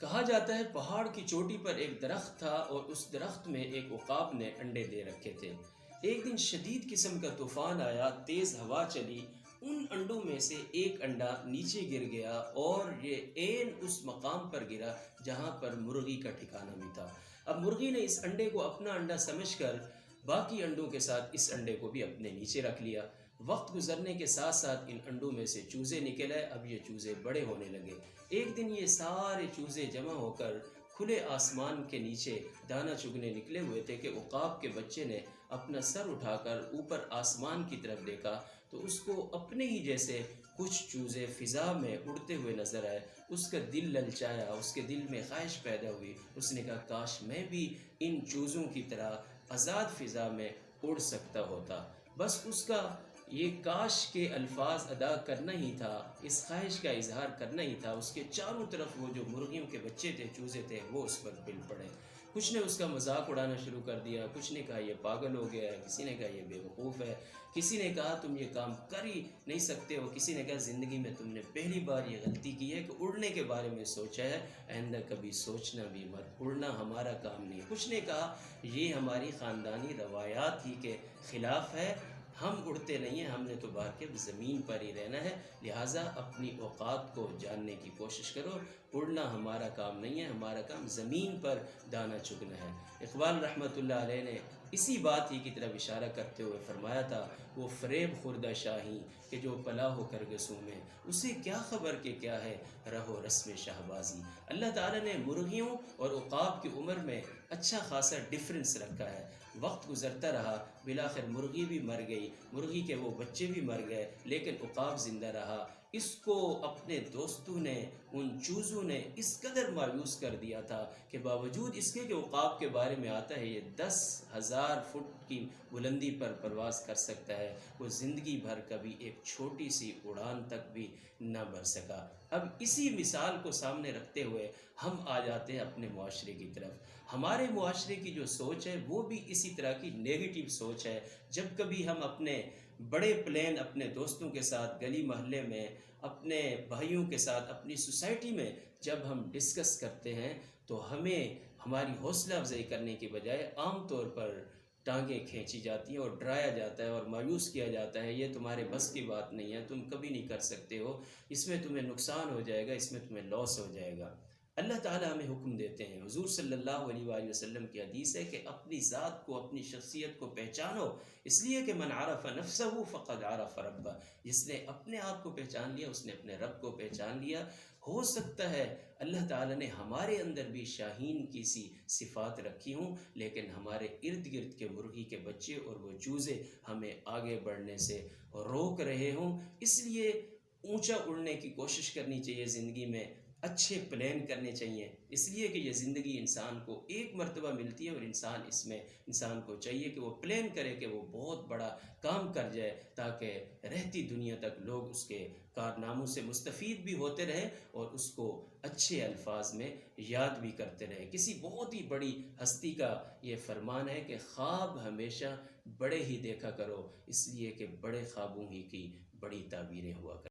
کہا جاتا ہے پہاڑ کی چوٹی پر ایک درخت تھا اور اس درخت میں ایک عقاب نے انڈے دے رکھے تھے۔ ایک دن شدید قسم کا طوفان آیا، تیز ہوا چلی، ان انڈوں میں سے ایک انڈا نیچے گر گیا اور یہ عین اس مقام پر گرا جہاں پر مرغی کا ٹھکانہ بھی تھا۔ اب مرغی نے اس انڈے کو اپنا انڈا سمجھ کر باقی انڈوں کے ساتھ اس انڈے کو بھی اپنے نیچے رکھ لیا۔ وقت گزرنے کے ساتھ ساتھ ان انڈوں میں سے چوزے نکل آئے۔ اب یہ چوزے بڑے ہونے لگے۔ ایک دن یہ سارے چوزے جمع ہو کر کھلے آسمان کے نیچے دانہ چگنے نکلے ہوئے تھے کہ عقاب کے بچے نے اپنا سر اٹھا کر اوپر آسمان کی طرف دیکھا تو اس کو اپنے ہی جیسے کچھ چوزے فضا میں اڑتے ہوئے نظر آئے۔ اس کا دل للچایا، اس کے دل میں خواہش پیدا ہوئی۔ اس نے کہا کاش میں بھی ان چوزوں کی طرح آزاد فضا میں اڑ سکتا ہوتا۔ بس اس کا یہ کاش کے الفاظ ادا کرنا ہی تھا، اس خواہش کا اظہار کرنا ہی تھا۔ اس کے چاروں طرف وہ جو مرغیوں کے بچے تھے، چوزے تھے، وہ اس پر مل پڑے۔ کچھ نے اس کا مذاق اڑانا شروع کر دیا، کچھ نے کہا یہ پاگل ہو گیا ہے، کسی نے کہا یہ بے وقوف ہے، کسی نے کہا تم یہ کام کر ہی نہیں سکتے ہو، کسی نے کہا زندگی میں تم نے پہلی بار یہ غلطی کی ہے کہ اڑنے کے بارے میں سوچا ہے، آئندہ کبھی سوچنا بھی مت، اڑنا ہمارا کام نہیں۔ کچھ نے کہا یہ ہماری خاندانی روایات ہی کے خلاف ہے، ہم اڑتے نہیں ہیں، ہم نے تو باقی زمین پر ہی رہنا ہے، لہٰذا اپنی اوقات کو جاننے کی کوشش کرو، اڑنا ہمارا کام نہیں ہے، ہمارا کام زمین پر دانہ چگنا ہے۔ اقبال رحمۃ اللہ علیہ نے اسی بات ہی کی طرف اشارہ کرتے ہوئے فرمایا تھا، وہ فریب خوردہ شاہی کہ جو پلا ہو کرگسوں میں، اسے کیا خبر کہ کیا ہے رہو رسم شہبازی۔ اللہ تعالیٰ نے مرغیوں اور عقاب کی عمر میں اچھا خاصا ڈفرنس رکھا ہے۔ وقت گزرتا رہا، بالآخر مرغی بھی مر گئی، مرغی کے وہ بچے بھی مر گئے، لیکن عقاب زندہ رہا۔ اس کو اپنے دوستوں نے، ان چوزوں نے اس قدر مایوس کر دیا تھا کہ باوجود اس کے کہ عقاب کے بارے میں آتا ہے یہ 10,000 فٹ کی بلندی پر پرواز کر سکتا ہے، وہ زندگی بھر کبھی ایک چھوٹی سی اڑان تک بھی نہ بھر سکا۔ اب اسی مثال کو سامنے رکھتے ہوئے ہم آ جاتے ہیں اپنے معاشرے کی طرف۔ ہمارے معاشرے کی جو سوچ ہے وہ بھی اسی طرح کی نیگیٹو سوچ ہے۔ جب کبھی ہم اپنے بڑے پلین اپنے دوستوں کے ساتھ گلی محلے میں، اپنے بھائیوں کے ساتھ، اپنی سوسائٹی میں جب ہم ڈسکس کرتے ہیں تو ہمیں ہماری حوصلہ افزائی کرنے کے بجائے عام طور پر ٹانگیں کھینچی جاتی ہیں اور ڈرایا جاتا ہے اور مایوس کیا جاتا ہے، یہ تمہارے بس کی بات نہیں ہے، تم کبھی نہیں کر سکتے ہو، اس میں تمہیں نقصان ہو جائے گا، اس میں تمہیں لاس ہو جائے گا۔ اللہ تعالیٰ ہمیں حکم دیتے ہیں، حضور صلی اللہ علیہ وآلہ وسلم کی حدیث ہے کہ اپنی ذات کو، اپنی شخصیت کو پہچانو، اس لیے کہ من عرف نفسہ فقد عرف ربہ، جس نے اپنے آپ کو پہچان لیا اس نے اپنے رب کو پہچان لیا۔ ہو سکتا ہے اللہ تعالیٰ نے ہمارے اندر بھی شاہین کی سی صفات رکھی ہوں، لیکن ہمارے ارد گرد کے مرغی کے بچے اور وہ چوزے ہمیں آگے بڑھنے سے روک رہے ہوں۔ اس لیے اونچا اڑنے کی کوشش کرنی چاہیے زندگی میں، اچھے پلان کرنے چاہیے، اس لیے کہ یہ زندگی انسان کو ایک مرتبہ ملتی ہے اور انسان کو چاہیے کہ وہ پلان کرے کہ وہ بہت بڑا کام کر جائے تاکہ رہتی دنیا تک لوگ اس کے کارناموں سے مستفید بھی ہوتے رہیں اور اس کو اچھے الفاظ میں یاد بھی کرتے رہیں۔ کسی بہت ہی بڑی ہستی کا یہ فرمان ہے کہ خواب ہمیشہ بڑے ہی دیکھا کرو، اس لیے کہ بڑے خوابوں ہی کی بڑی تعبیریں ہوا کریں۔